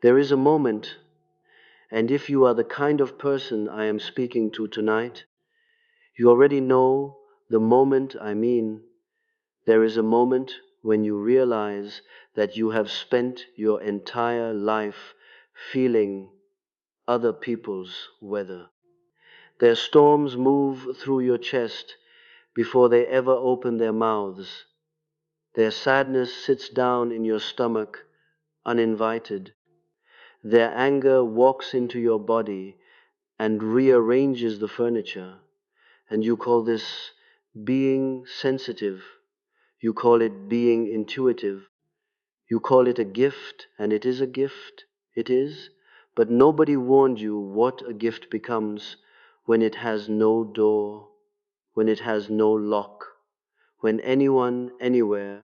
There is a moment, and if you are the kind of person I am speaking to tonight, you already know the moment I mean. There is a moment when you realize that you have spent your entire life feeling other people's weather. Their storms move through your chest before they ever open their mouths. Their sadness sits down in your stomach uninvited. Their anger walks into your body and rearranges the furniture. And you call this being sensitive. You call it being intuitive. You call it a gift, and it is a gift. It is. But nobody warned you what a gift becomes when it has no door, when it has no lock, when anyone, anywhere,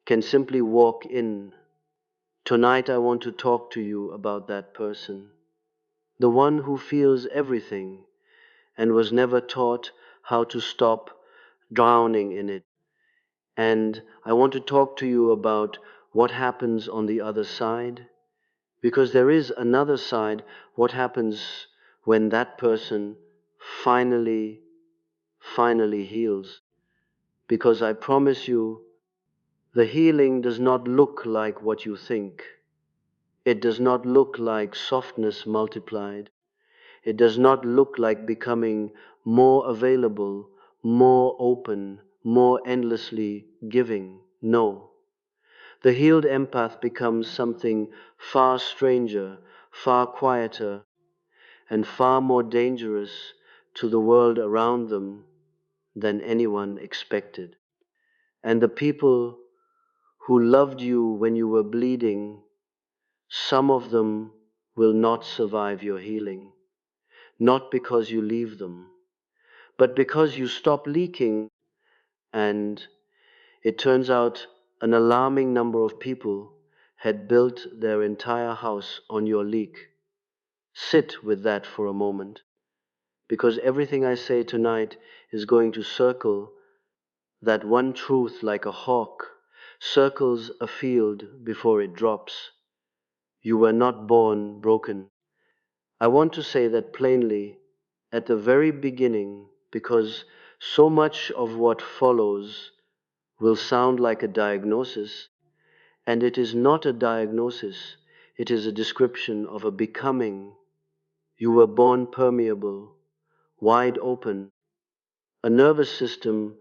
can simply walk in. Tonight I want to talk to you about that person, the one who feels everything and was never taught how to stop drowning in it. And I want to talk to you about what happens on the other side, because there is another side, what happens when that person finally, finally heals. Because I promise you, the healing does not look like what you think. It does not look like softness multiplied. It does not look like becoming more available, more open, more endlessly giving. No. The healed empath becomes something far stranger, far quieter, and far more dangerous to the world around them than anyone expected. And the people who loved you when you were bleeding, some of them will not survive your healing. Not because you leave them, but because you stop leaking. And it turns out an alarming number of people had built their entire house on your leak. Sit with that for a moment, because everything I say tonight is going to circle that one truth like a hawk circles a field before it drops. You were not born broken. I want to say that plainly at the very beginning, because so much of what follows will sound like a diagnosis, and it is not a diagnosis, it is a description of a becoming. You were born permeable, wide open, a nervous system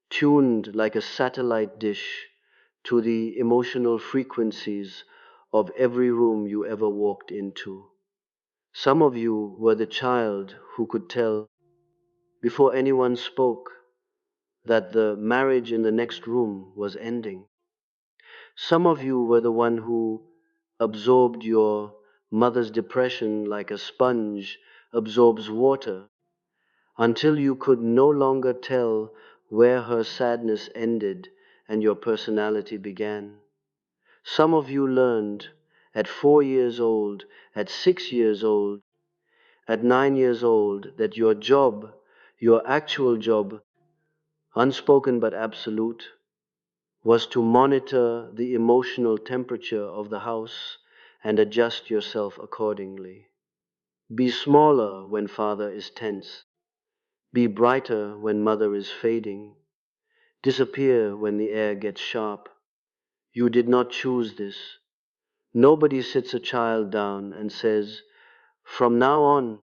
tuned like a satellite dish to the emotional frequencies of every room you ever walked into. Some of you were the child who could tell, before anyone spoke, that the marriage in the next room was ending. Some of you were the one who absorbed your mother's depression like a sponge absorbs water, until you could no longer tell where her sadness ended and your personality began. Some of you learned at 4 years old, at 6 years old, at 9 years old, that your job, your actual job, unspoken but absolute, was to monitor the emotional temperature of the house and adjust yourself accordingly. Be smaller when father is tense. Be brighter when mother is fading. Disappear when the air gets sharp. You did not choose this. Nobody sits a child down and says, "From now on,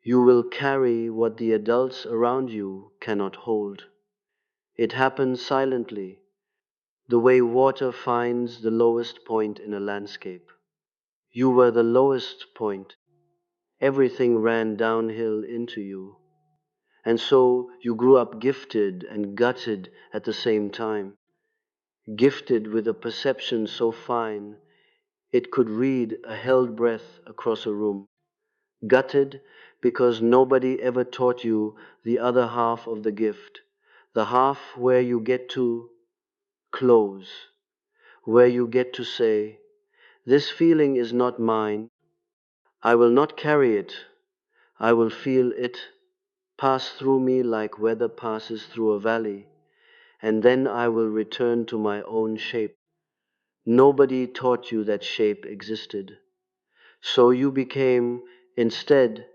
you will carry what the adults around you cannot hold." It happens silently, the way water finds the lowest point in a landscape. You were the lowest point. Everything ran downhill into you. And so you grew up gifted and gutted at the same time. Gifted with a perception so fine it could read a held breath across a room. Gutted because nobody ever taught you the other half of the gift, the half where you get to close, where you get to say, "This feeling is not mine. I will not carry it. I will feel it pass through me like weather passes through a valley, and then I will return to my own shape." Nobody taught you that shape existed. So you became, instead,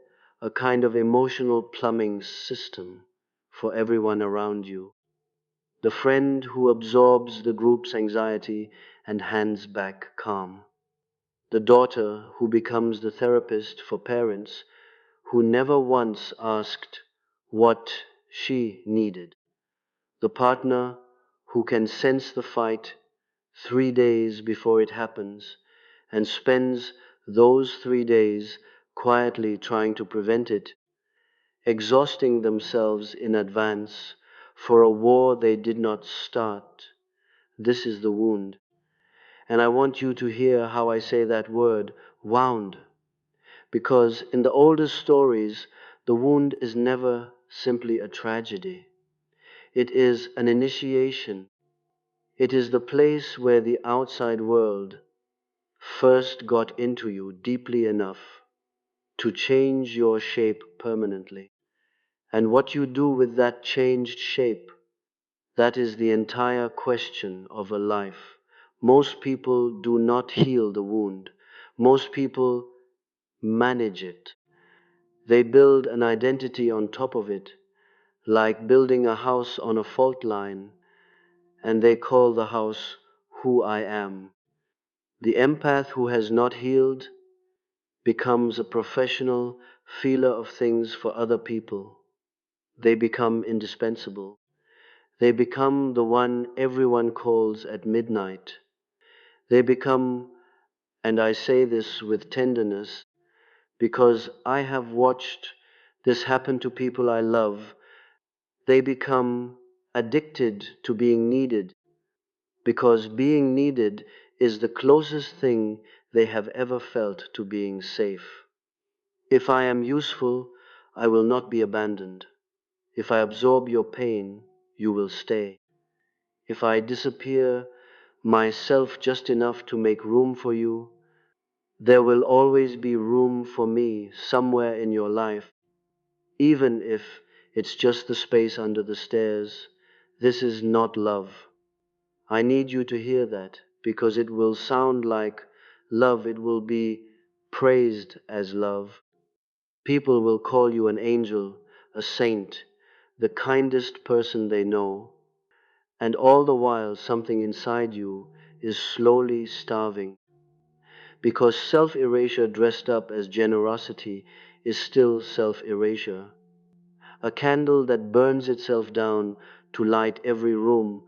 a kind of emotional plumbing system for everyone around you. The friend who absorbs the group's anxiety and hands back calm. The daughter who becomes the therapist for parents who never once asked what she needed. The partner who can sense the fight 3 days before it happens and spends those 3 days quietly trying to prevent it, exhausting themselves in advance for a war they did not start. This is the wound. And I want you to hear how I say that word, wound, because in the oldest stories, the wound is never simply a tragedy. It is an initiation. It is the place where the outside world first got into you deeply enough to change your shape permanently. And what you do with that changed shape, that is the entire question of a life. Most people do not heal the wound. Most people manage it. They build an identity on top of it, like building a house on a fault line, and they call the house who I am. The empath who has not healed becomes a professional feeler of things for other people. They become indispensable. They become the one everyone calls at midnight. They become, and I say this with tenderness, because I have watched this happen to people I love, they become addicted to being needed, because being needed is the closest thing they have ever felt to being safe. If I am useful, I will not be abandoned. If I absorb your pain, you will stay. If I disappear myself just enough to make room for you, there will always be room for me somewhere in your life, even if it's just the space under the stairs. This is not love. I need you to hear that because it will sound like love. It will be praised as love. People will call you an angel, a saint, the kindest person they know. And all the while, something inside you is slowly starving. Because self erasure dressed up as generosity is still self erasure. A candle that burns itself down to light every room,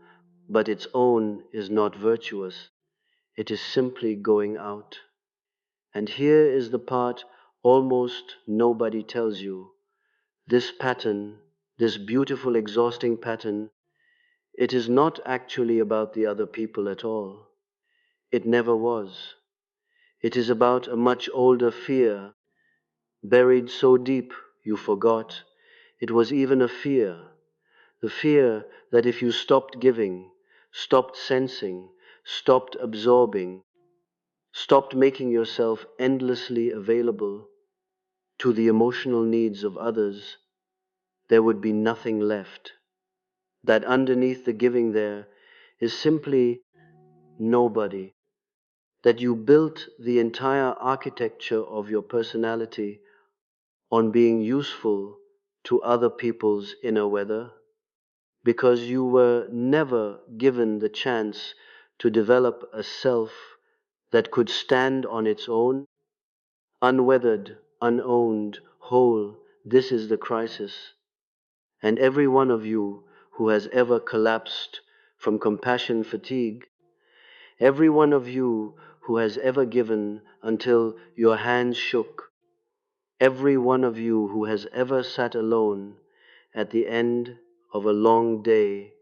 but its own is not virtuous. It is simply going out. And here is the part almost nobody tells you. This pattern, this beautiful, exhausting pattern, it is not actually about the other people at all. It never was. It is about a much older fear, buried so deep you forgot. It was even a fear. The fear that if you stopped giving, stopped sensing, stopped absorbing, stopped making yourself endlessly available to the emotional needs of others, there would be nothing left. That underneath the giving there is simply nobody. That you built the entire architecture of your personality on being useful to other people's inner weather, because you were never given the chance to develop a self that could stand on its own, unweathered, unowned, whole. This is the crisis. And every one of you who has ever collapsed from compassion fatigue, every one of you who has ever given until your hands shook, every one of you who has ever sat alone at the end of a long day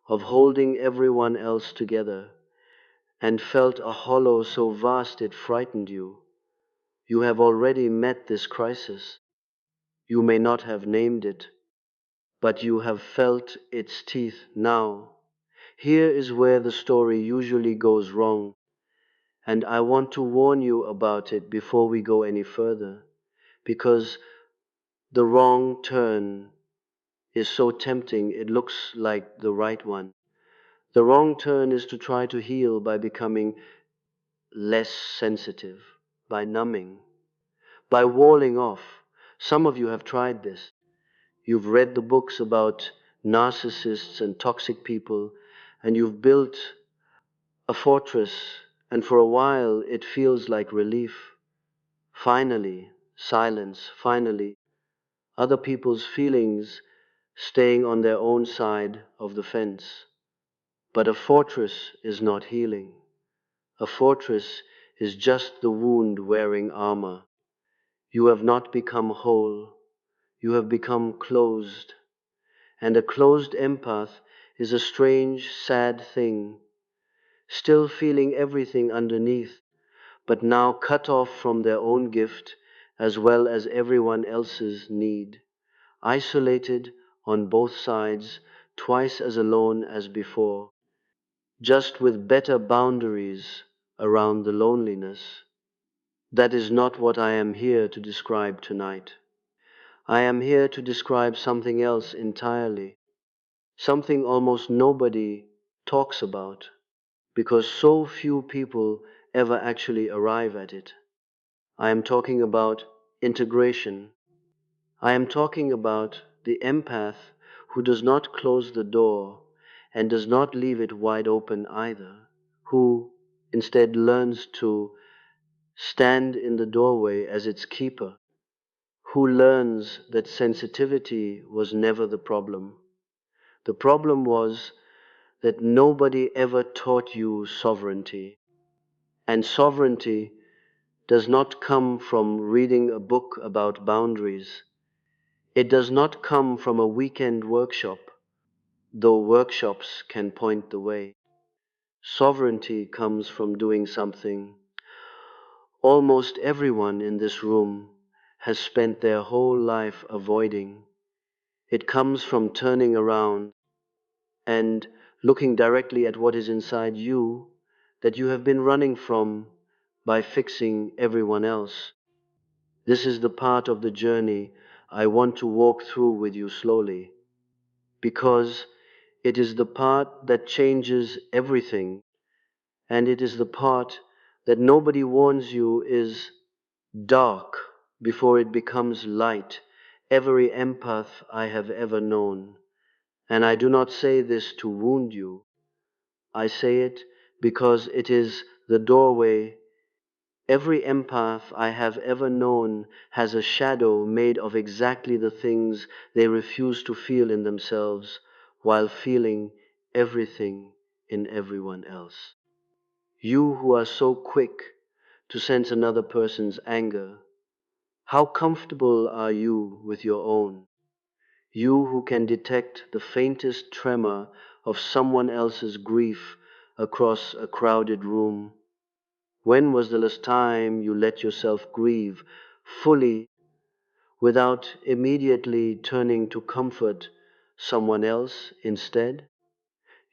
of holding everyone else together and felt a hollow so vast it frightened you, you have already met this crisis. You may not have named it, but you have felt its teeth now. Here is where the story usually goes wrong, and I want to warn you about it before we go any further, because the wrong turn is so tempting it looks like the right one. The wrong turn is to try to heal by becoming less sensitive, by numbing. by walling off. Some of you have tried this. You've read the books about narcissists and toxic people, and you've built a fortress, and for a while it feels like relief. Finally, silence, finally, other people's feelings staying on their own side of the fence. But a fortress is not healing. A fortress is just the wound wearing armor. You have not become whole, you have become closed. And a closed empath is a strange, sad thing, still feeling everything underneath, but now cut off from their own gift as well as everyone else's need, isolated on both sides, twice as alone as before, just with better boundaries around the loneliness. That is not what I am here to describe tonight. I am here to describe something else entirely, something almost nobody talks about, because so few people ever actually arrive at it. I am talking about integration. I am talking about the empath who does not close the door and does not leave it wide open either, who instead learns to stand in the doorway as its keeper, who learns that sensitivity was never the problem. The problem was that nobody ever taught you sovereignty. And sovereignty does not come from reading a book about boundaries. It does not come from a weekend workshop, though workshops can point the way. Sovereignty comes from doing something almost everyone in this room has spent their whole life avoiding. It comes from turning around and looking directly at what is inside you that you have been running from by fixing everyone else. This is the part of the journey I want to walk through with you slowly, because it is the part that changes everything, and it is the part that nobody warns you is dark before it becomes light, every empath I have ever known. And I do not say this to wound you. I say it because it is the doorway. Every empath I have ever known has a shadow made of exactly the things they refuse to feel in themselves while feeling everything in everyone else. You who are so quick to sense another person's anger, how comfortable are you with your own? You who can detect the faintest tremor of someone else's grief across a crowded room. When was the last time you let yourself grieve fully without immediately turning to comfort someone else instead?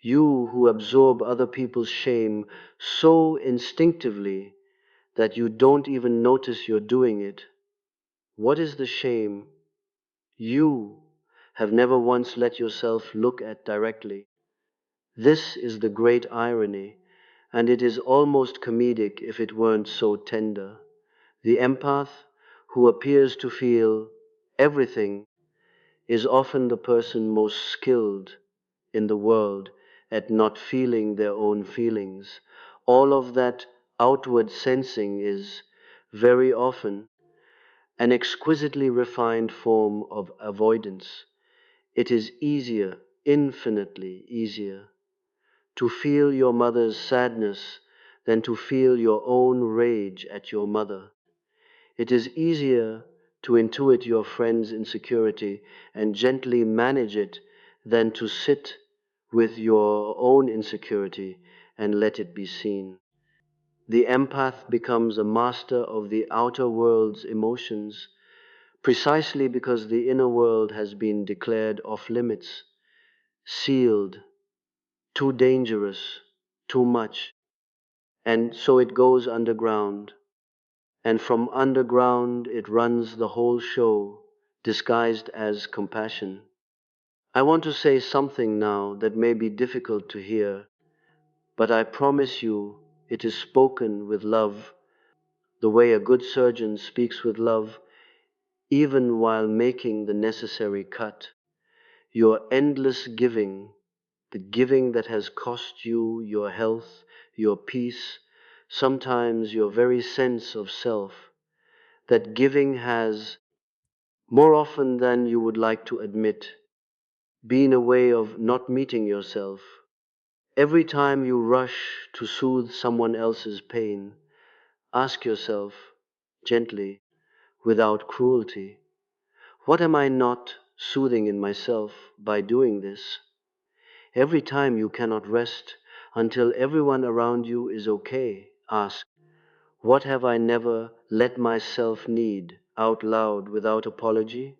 You who absorb other people's shame so instinctively that you don't even notice you're doing it. What is the shame you have never once let yourself look at directly? This is the great irony, and it is almost comedic if it weren't so tender. The empath, who appears to feel everything, is often the person most skilled in the world at not feeling their own feelings. All of that outward sensing is, very often, an exquisitely refined form of avoidance. It is easier, infinitely easier, to feel your mother's sadness than to feel your own rage at your mother. It is easier to intuit your friend's insecurity and gently manage it than to sit with your own insecurity and let it be seen. The empath becomes a master of the outer world's emotions precisely because the inner world has been declared off limits, sealed, too dangerous, too much, and so it goes underground. And from underground it runs the whole show, disguised as compassion. I want to say something now that may be difficult to hear, but I promise you it is spoken with love. the way a good surgeon speaks with love even while making the necessary cut. Your endless giving, the giving that has cost you your health, your peace, sometimes your very sense of self, that giving has, more often than you would like to admit, been a way of not meeting yourself. Every time you rush to soothe someone else's pain, ask yourself, gently, without cruelty, what am I not soothing in myself by doing this? Every time you cannot rest until everyone around you is okay, ask, what have I never let myself need out loud without apology?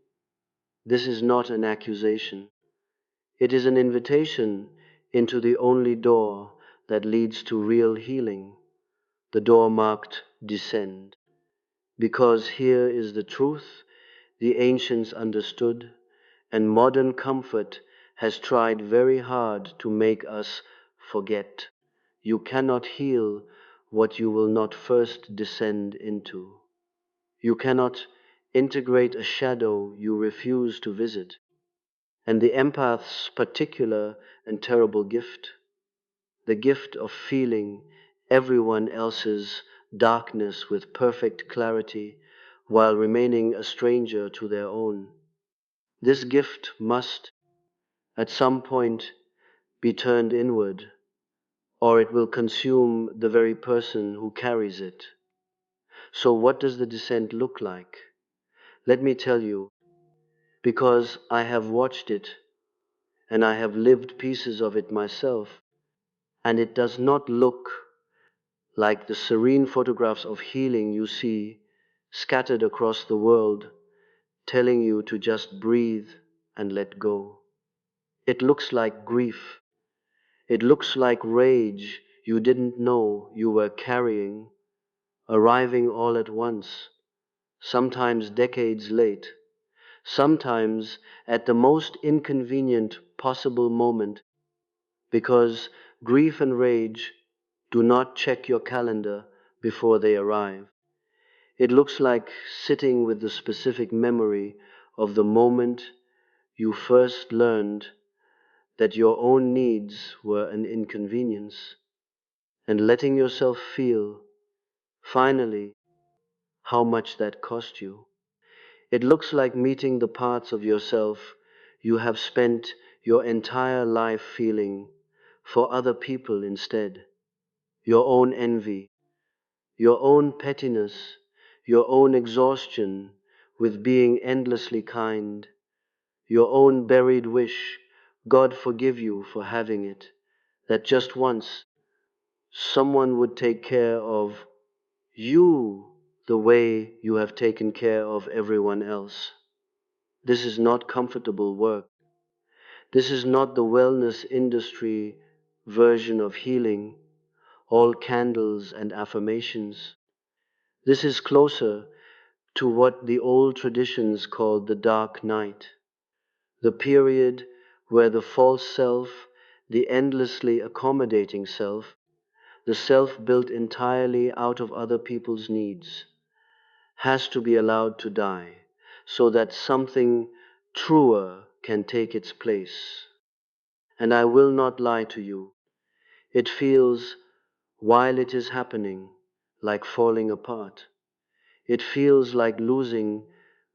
This is not an accusation. It is an invitation into the only door that leads to real healing, the door marked descend. Because here is the truth the ancients understood, and modern comfort has tried very hard to make us forget. You cannot heal what you will not first descend into. You cannot integrate a shadow you refuse to visit. And the empath's particular and terrible gift, the gift of feeling everyone else's darkness with perfect clarity while remaining a stranger to their own. This gift must, at some point, be turned inward, or it will consume the very person who carries it. So, what does the descent look like? Let me tell you, because I have watched it and I have lived pieces of it myself, and it does not look like the serene photographs of healing you see scattered across the world, telling you to just breathe and let go. It looks like grief. It looks like rage you didn't know you were carrying, arriving all at once, sometimes decades late, sometimes at the most inconvenient possible moment, because grief and rage do not check your calendar before they arrive. It looks like sitting with the specific memory of the moment you first learned that your own needs were an inconvenience, and letting yourself feel, finally, how much that cost you. It looks like meeting the parts of yourself you have spent your entire life feeling for other people instead. Your own envy, your own pettiness, your own exhaustion with being endlessly kind, your own buried wish, God forgive you for having it, that just once someone would take care of you the way you have taken care of everyone else. This is not comfortable work. This is not the wellness industry version of healing, all candles and affirmations. This is closer to what the old traditions called the dark night, the period where the false self, the endlessly accommodating self, the self built entirely out of other people's needs, has to be allowed to die so that something truer can take its place. And I will not lie to you, it feels, while it is happening, like falling apart. It feels like losing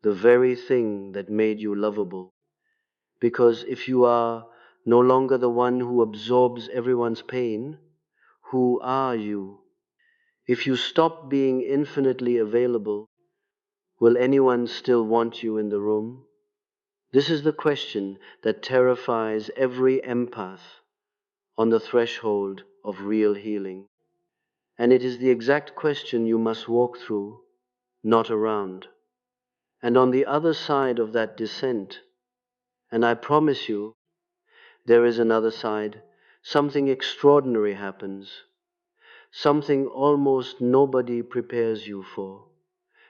the very thing that made you lovable. Because if you are no longer the one who absorbs everyone's pain, who are you? If you stop being infinitely available, will anyone still want you in the room? This is the question that terrifies every empath on the threshold of real healing. And it is the exact question you must walk through, not around. And on the other side of that descent, and I promise you, there is another side, something extraordinary happens, something almost nobody prepares you for,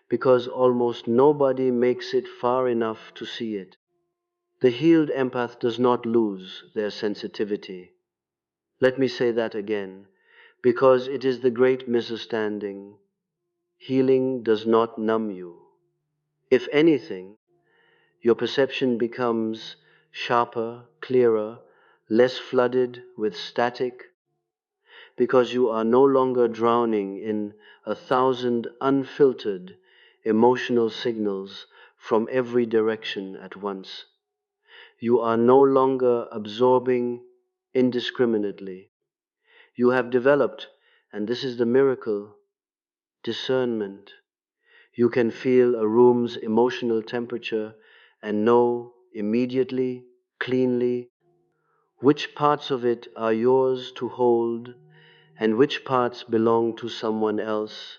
because almost nobody makes it far enough to see it. The healed empath does not lose their sensitivity. Let me say that again, because it is the great misunderstanding. healing does not numb you. If anything, your perception becomes sharper, clearer, less flooded with static, because you are no longer drowning in 1,000 unfiltered emotional signals from every direction at once. You are no longer absorbing indiscriminately. You have developed, and this is the miracle, discernment. You can feel a room's emotional temperature and know immediately, cleanly, which parts of it are yours to hold and which parts belong to someone else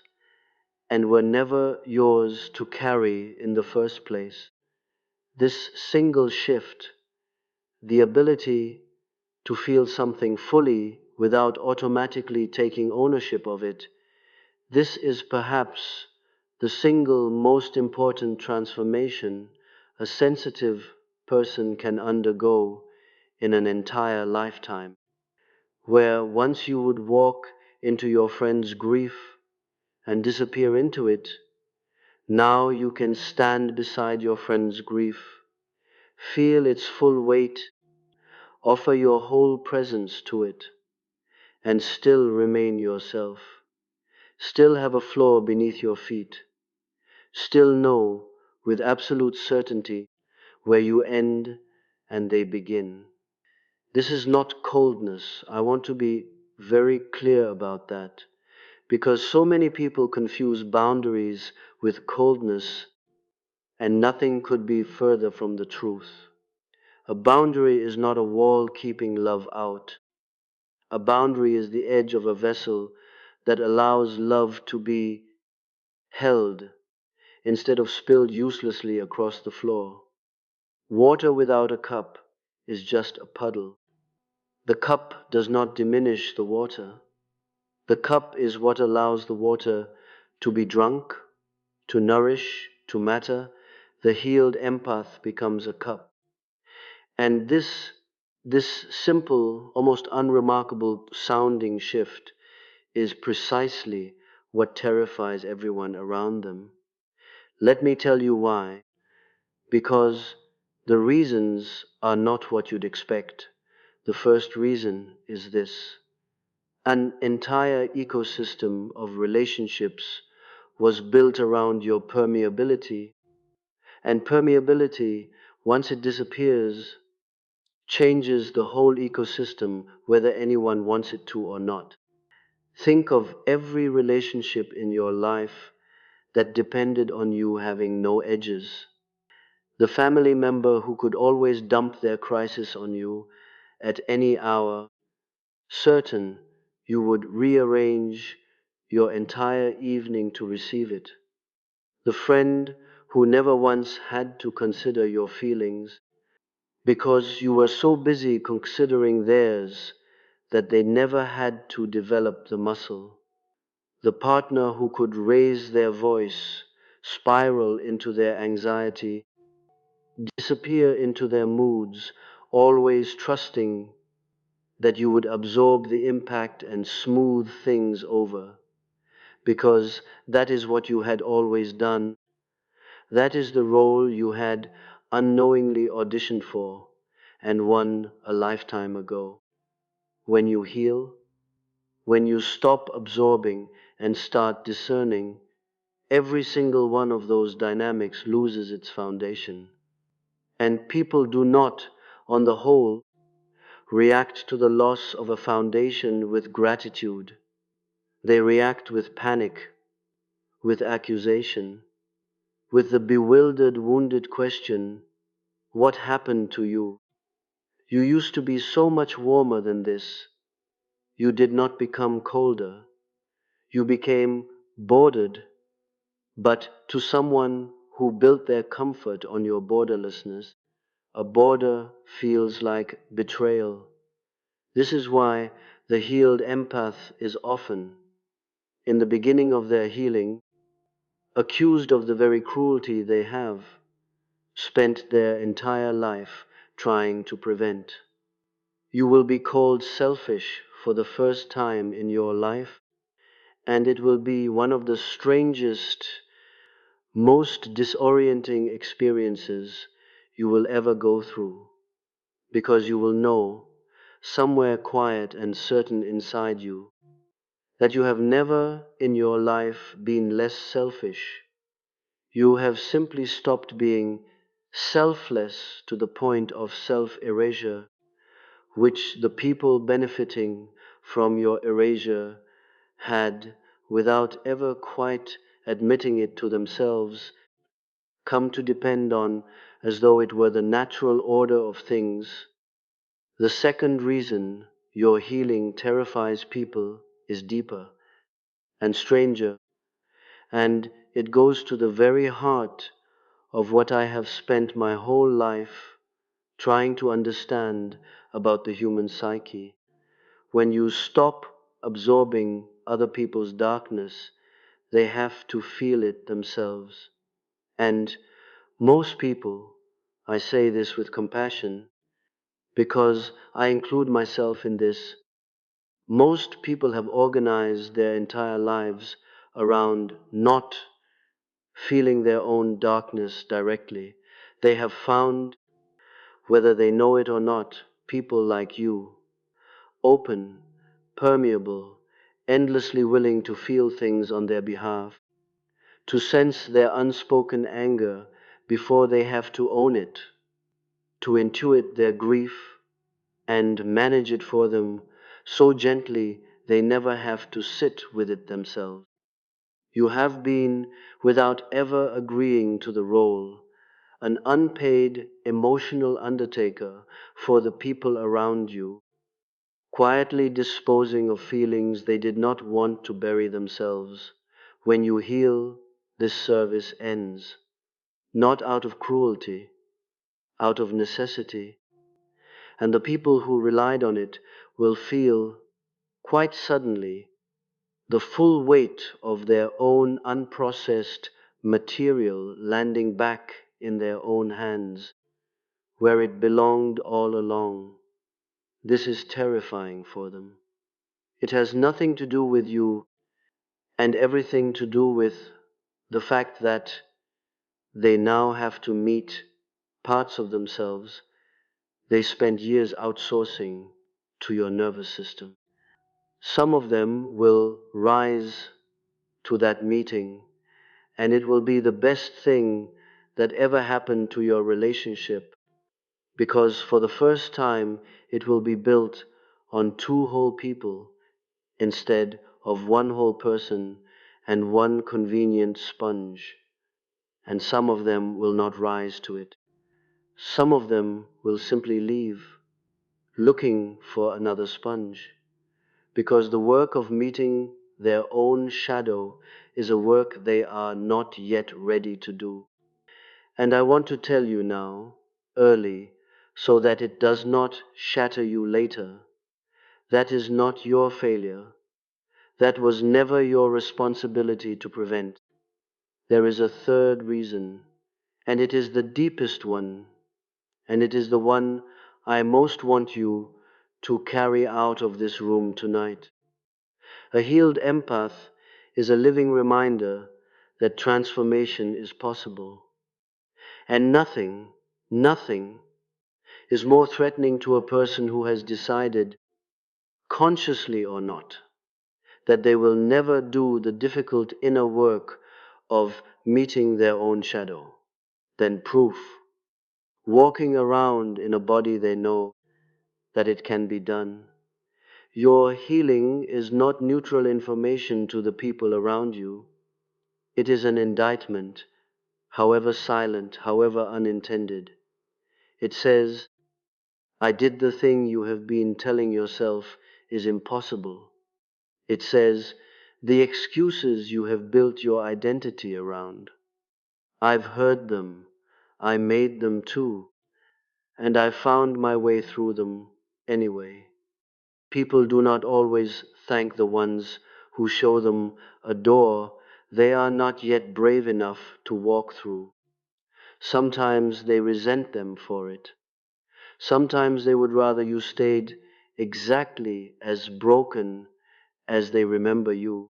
and were never yours to carry in the first place. This single shift, the ability to feel something fully without automatically taking ownership of it, this is perhaps the single most important transformation a sensitive person can undergo in an entire lifetime. Where once you would walk into your friend's grief and disappear into it, now you can stand beside your friend's grief, feel its full weight, offer your whole presence to it, and still remain yourself, still have a floor beneath your feet, still know with absolute certainty where you end and they begin. This is not coldness. I want to be very clear about that, because so many people confuse boundaries with coldness, and nothing could be further from the truth. A boundary is not a wall keeping love out. A boundary is the edge of a vessel that allows love to be held instead of spilled uselessly across the floor. Water without a cup is just a puddle. The cup does not diminish the water. The cup is what allows the water to be drunk, to nourish, to matter. The healed empath becomes a cup. And this simple, almost unremarkable sounding shift is precisely what terrifies everyone around them. Let me tell you why. Because the reasons are not what you'd expect. The first reason is this: an entire ecosystem of relationships was built around your permeability, and permeability, once it disappears, changes the whole ecosystem whether anyone wants it to or not. Think of every relationship in your life that depended on you having no edges. The family member who could always dump their crisis on you at any hour, certain you would rearrange your entire evening to receive it. The friend who never once had to consider your feelings because you were so busy considering theirs that they never had to develop the muscle. The partner who could raise their voice, spiral into their anxiety, disappear into their moods, always trusting that you would absorb the impact and smooth things over, because that is what you had always done. That is the role you had unknowingly auditioned for and won a lifetime ago. When you heal, when you stop absorbing and start discerning, every single one of those dynamics loses its foundation. And people do not, on the whole, react to the loss of a foundation with gratitude. They react with panic, with accusation, with the bewildered, wounded question, what happened to you? You used to be so much warmer than this. You did not become colder. You became bordered. But to someone who built their comfort on your borderlessness, a border feels like betrayal. This is why the healed empath is often, in the beginning of their healing, accused of the very cruelty they have spent their entire life trying to prevent. You will be called selfish for the first time in your life, And it will be one of the strangest, most disorienting experiences you will ever go through, because you will know, somewhere quiet and certain inside you, that you have never in your life been less selfish. You have simply stopped being selfless to the point of self erasure, which the people benefiting from your erasure had, without ever quite admitting it to themselves, come to depend on as though it were the natural order of things. The second reason your healing terrifies people is deeper and stranger, and it goes to the very heart of what I have spent my whole life trying to understand about the human psyche. When you stop absorbing other people's darkness, they have to feel it themselves. And most people, I say this with compassion, because I include myself in this, most people have organized their entire lives around not feeling their own darkness directly. They have found, whether they know it or not, people like you, open, permeable, endlessly willing to feel things on their behalf, to sense their unspoken anger before they have to own it, to intuit their grief and manage it for them so gently they never have to sit with it themselves. You have been, without ever agreeing to the role, an unpaid emotional undertaker for the people around you, quietly disposing of feelings they did not want to bury themselves. When you heal, this service ends, not out of cruelty, out of necessity, and the people who relied on it will feel, quite suddenly, the full weight of their own unprocessed material landing back in their own hands, where it belonged all along. This is terrifying for them. It has nothing to do with you and everything to do with the fact that they now have to meet parts of themselves they spent years outsourcing to your nervous system. Some of them will rise to that meeting, and it will be the best thing that ever happened to your relationship, because for the first time it will be built on two whole people instead of one whole person and one convenient sponge. And some of them will not rise to it. Some of them will simply leave, looking for another sponge, because the work of meeting their own shadow is a work they are not yet ready to do. And I want to tell you now, early, so that it does not shatter you later, that is not your failure. That was never your responsibility to prevent. There is a third reason, and it is the deepest one, and it is the one I most want you to carry out of this room tonight. A healed empath is a living reminder that transformation is possible. And nothing is more threatening to a person who has decided, consciously or not, that they will never do the difficult inner work of meeting their own shadow, than proof, walking around in a body they know that it can be done. Your healing is not neutral information to the people around you. It is an indictment, however silent, however unintended. It says, I did the thing you have been telling yourself is impossible. It says, the excuses you have built your identity around, I've heard them, I made them too, and I found my way through them anyway. People do not always thank the ones who show them a door they are not yet brave enough to walk through. Sometimes they resent them for it. Sometimes they would rather you stayed exactly as broken as they remember you.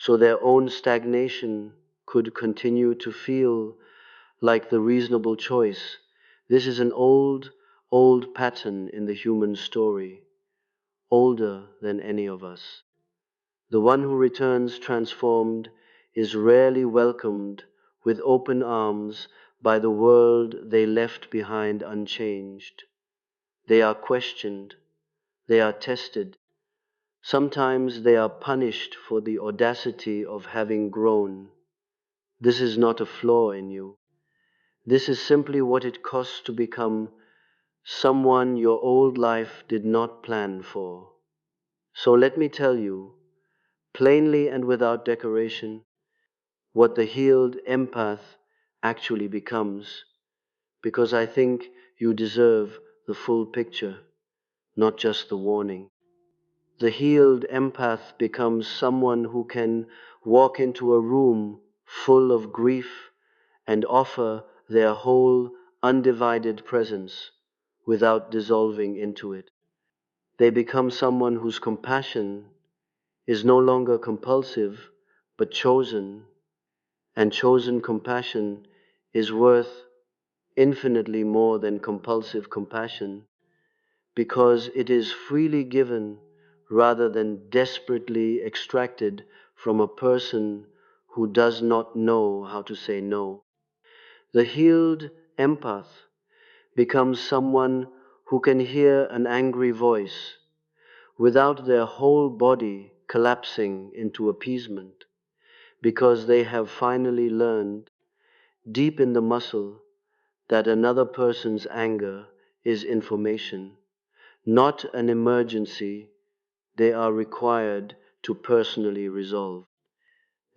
so their own stagnation could continue to feel like the reasonable choice. This is an old pattern in the human story, older than any of us. The one who returns transformed is rarely welcomed with open arms by the world they left behind unchanged. They are questioned, they are tested, sometimes they are punished for the audacity of having grown. This is not a flaw in you. This is simply what it costs to become someone your old life did not plan for. So let me tell you, plainly and without decoration, what the healed empath actually becomes, because I think you deserve the full picture, not just the warning. The healed empath becomes someone who can walk into a room full of grief and offer their whole undivided presence without dissolving into it. They become someone whose compassion is no longer compulsive but chosen, and chosen compassion is worth infinitely more than compulsive compassion because it is freely given rather than desperately extracted from a person who does not know how to say no. The healed empath becomes someone who can hear an angry voice without their whole body collapsing into appeasement, because they have finally learned deep in the muscle that another person's anger is information, not an emergency they are required to personally resolve.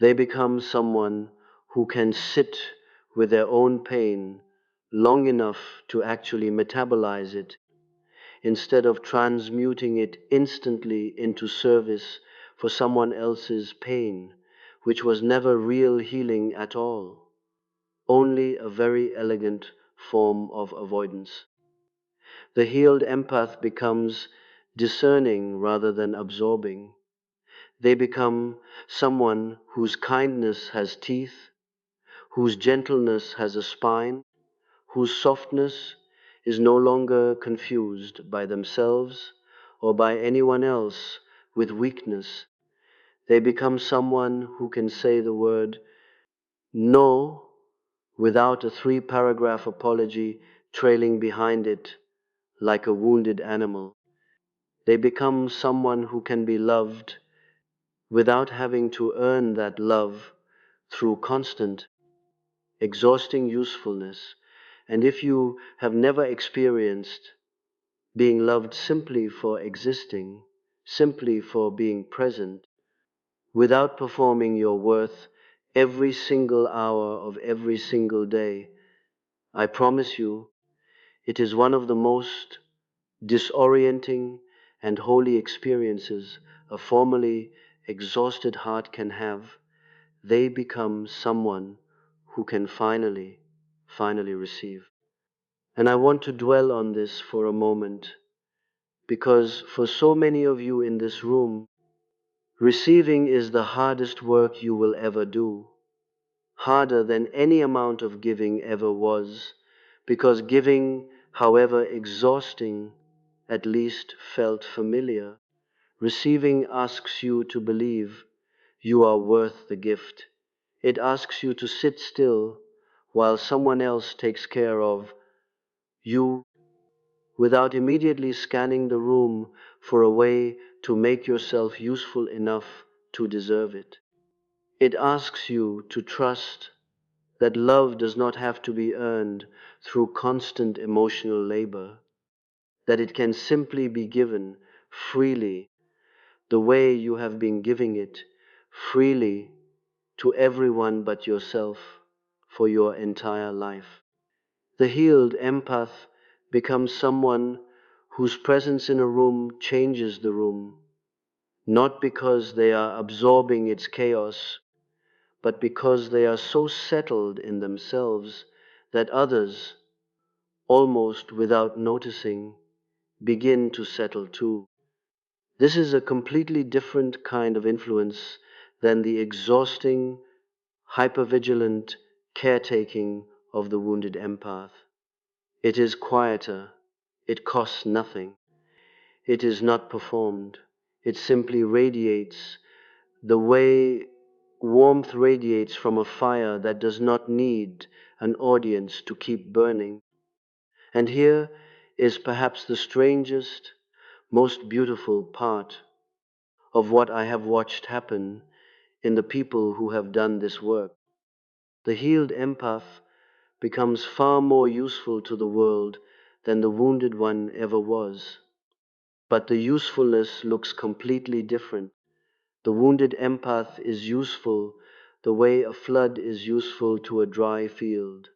They become someone who can sit with their own pain long enough to actually metabolize it instead of transmuting it instantly into service for someone else's pain, which was never real healing at all, only a very elegant form of avoidance. The healed empath becomes discerning rather than absorbing. They become someone whose kindness has teeth, whose gentleness has a spine, whose softness is no longer confused by themselves or by anyone else with weakness. They become someone who can say the word no without a 3-paragraph apology trailing behind it like a wounded animal. They become someone who can be loved without having to earn that love through constant, exhausting usefulness. And if you have never experienced being loved simply for existing, simply for being present, without performing your worth every single hour of every single day, I promise you, it is one of the most disorienting and holy experiences a formerly exhausted heart can have. They become someone who can finally receive. And I want to dwell on this for a moment because for so many of you in this room, receiving is the hardest work you will ever do, harder than any amount of giving ever was, because giving, however exhausting, at least felt familiar. Receiving asks you to believe you are worth the gift. It asks you to sit still while someone else takes care of you without immediately scanning the room for a way to make yourself useful enough to deserve it. It asks you to trust that love does not have to be earned through constant emotional labor, that it can simply be given freely the way you have been giving it freely to everyone but yourself for your entire life. The healed empath becomes someone whose presence in a room changes the room, not because they are absorbing its chaos, but because they are so settled in themselves that others, almost without noticing, begin to settle too. This is a completely different kind of influence than the exhausting, hypervigilant caretaking of the wounded empath. It is quieter. It costs nothing. It is not performed. It simply radiates the way warmth radiates from a fire that does not need an audience to keep burning. And here is perhaps the strangest, most beautiful part of what I have watched happen in the people who have done this work. The healed empath becomes far more useful to the world than the wounded one ever was. But the usefulness looks completely different. The wounded empath is useful the way a flood is useful to a dry field,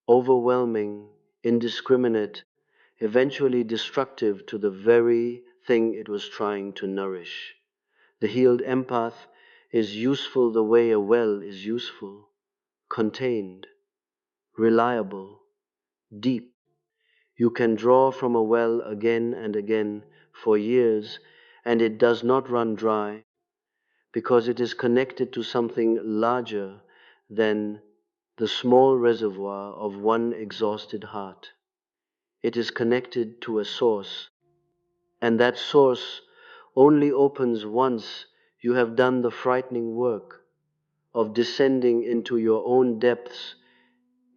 overwhelming, indiscriminate, eventually destructive to the very thing it was trying to nourish. The healed empath is useful the way a well is useful, contained, reliable, deep. You can draw from a well again and again for years, and it does not run dry because it is connected to something larger than the small reservoir of one exhausted heart. It is connected to a source, and that source only opens once you have done the frightening work of descending into your own depths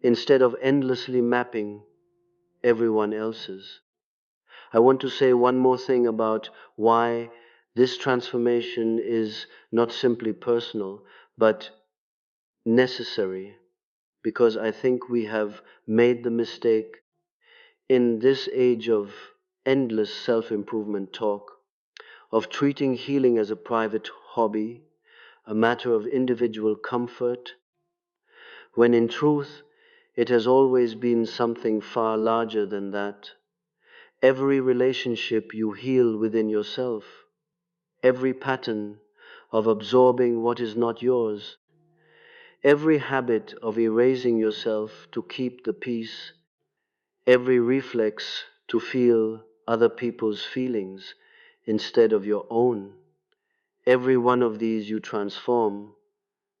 instead of endlessly mapping everyone else's. I want to say one more thing about why this transformation is not simply personal, but necessary, because I think we have made the mistake in this age of endless self improvement talk, of treating healing as a private hobby, a matter of individual comfort, when in truth it has always been something far larger than that. Every relationship you heal within yourself, every pattern of absorbing what is not yours, every habit of erasing yourself to keep the peace, every reflex to feel other people's feelings instead of your own, every one of these you transform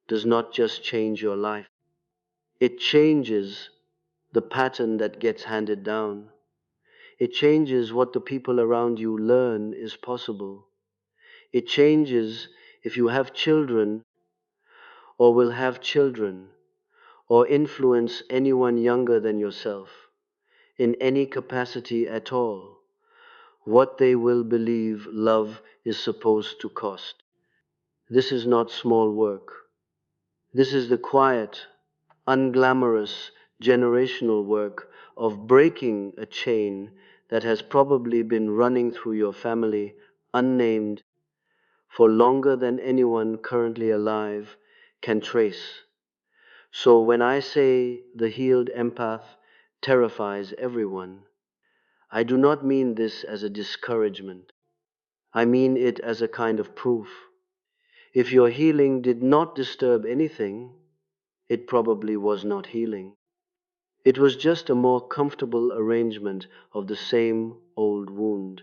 does not just change your life. It changes the pattern that gets handed down. It changes what the people around you learn is possible. It changes if you have children or will have children or influence anyone younger than yourself in any capacity at all, what they will believe love is supposed to cost. This is not small work. This is the quiet, unglamorous, generational work of breaking a chain that has probably been running through your family unnamed for longer than anyone currently alive can trace. So when I say the healed empath terrifies everyone, I do not mean this as a discouragement. I mean it as a kind of proof. If your healing did not disturb anything, it probably was not healing. It was just a more comfortable arrangement of the same old wound.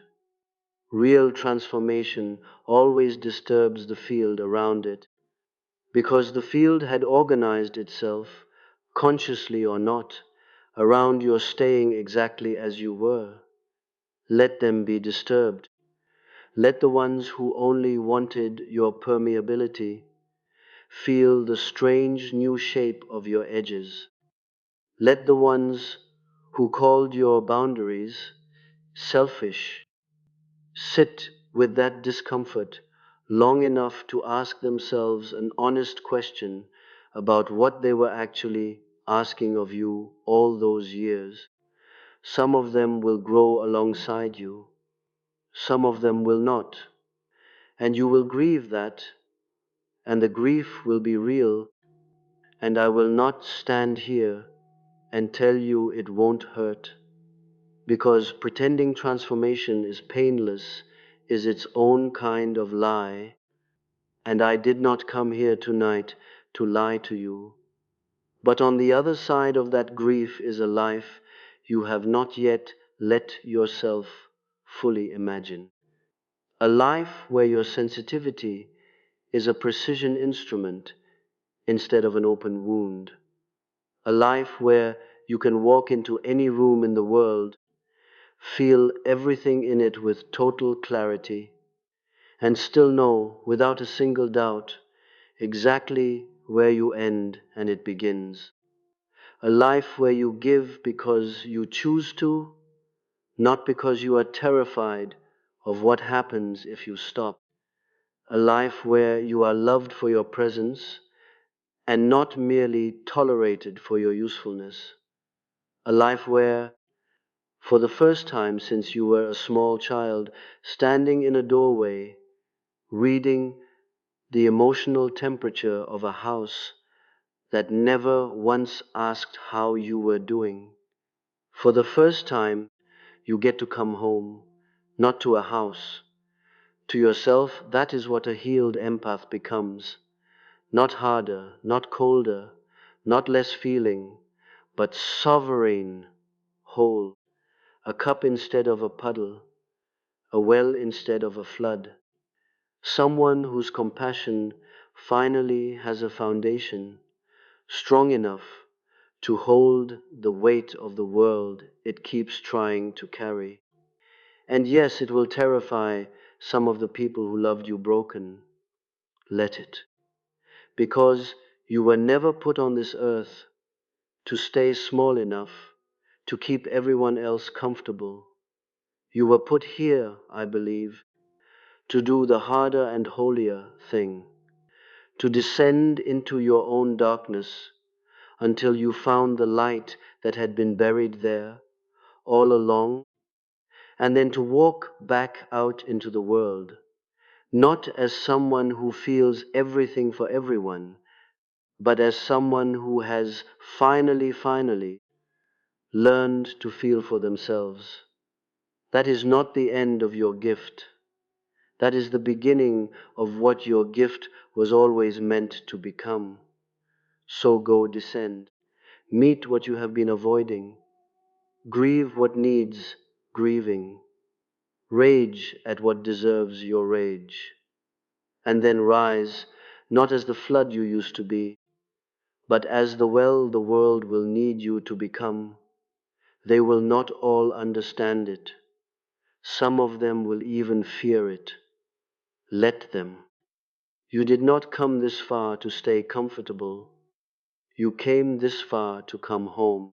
Real transformation always disturbs the field around it, because the field had organized itself, consciously or not, around your staying exactly as you were. Let them be disturbed. Let the ones who only wanted your permeability feel the strange new shape of your edges. Let the ones who called your boundaries selfish sit with that discomfort long enough to ask themselves an honest question about what they were actually asking of you all those years. Some of them will grow alongside you, some of them will not, and you will grieve that, and the grief will be real, and I will not stand here and tell you it won't hurt, because pretending transformation is painless is its own kind of lie, and I did not come here tonight to lie to you. But on the other side of that grief is a life you have not yet let yourself fully imagine. A life where your sensitivity is a precision instrument instead of an open wound. A life where you can walk into any room in the world, feel everything in it with total clarity, and still know, without a single doubt, exactly where you end and it begins. A life where you give because you choose to, not because you are terrified of what happens if you stop. A life where you are loved for your presence and not merely tolerated for your usefulness. A life where, for the first time since you were a small child, standing in a doorway, reading the emotional temperature of a house that never once asked how you were doing. For the first time, you get to come home, not to a house. To yourself, that is what a healed empath becomes. Not harder, not colder, not less feeling, but sovereign, whole. A cup instead of a puddle, a well instead of a flood. Someone whose compassion finally has a foundation strong enough to hold the weight of the world it keeps trying to carry. And yes, it will terrify some of the people who loved you broken. Let it. Because you were never put on this earth to stay small enough to keep everyone else comfortable. You were put here, I believe, to do the harder and holier thing, to descend into your own darkness until you found the light that had been buried there all along, and then to walk back out into the world, not as someone who feels everything for everyone, but as someone who has finally learned to feel for themselves. That is not the end of your gift. That is the beginning of what your gift was always meant to become. So go descend. Meet what you have been avoiding. Grieve what needs grieving. Rage at what deserves your rage. And then rise, not as the flood you used to be, but as the well the world will need you to become. They will not all understand it. Some of them will even fear it. Let them. You did not come this far to stay comfortable. You came this far to come home.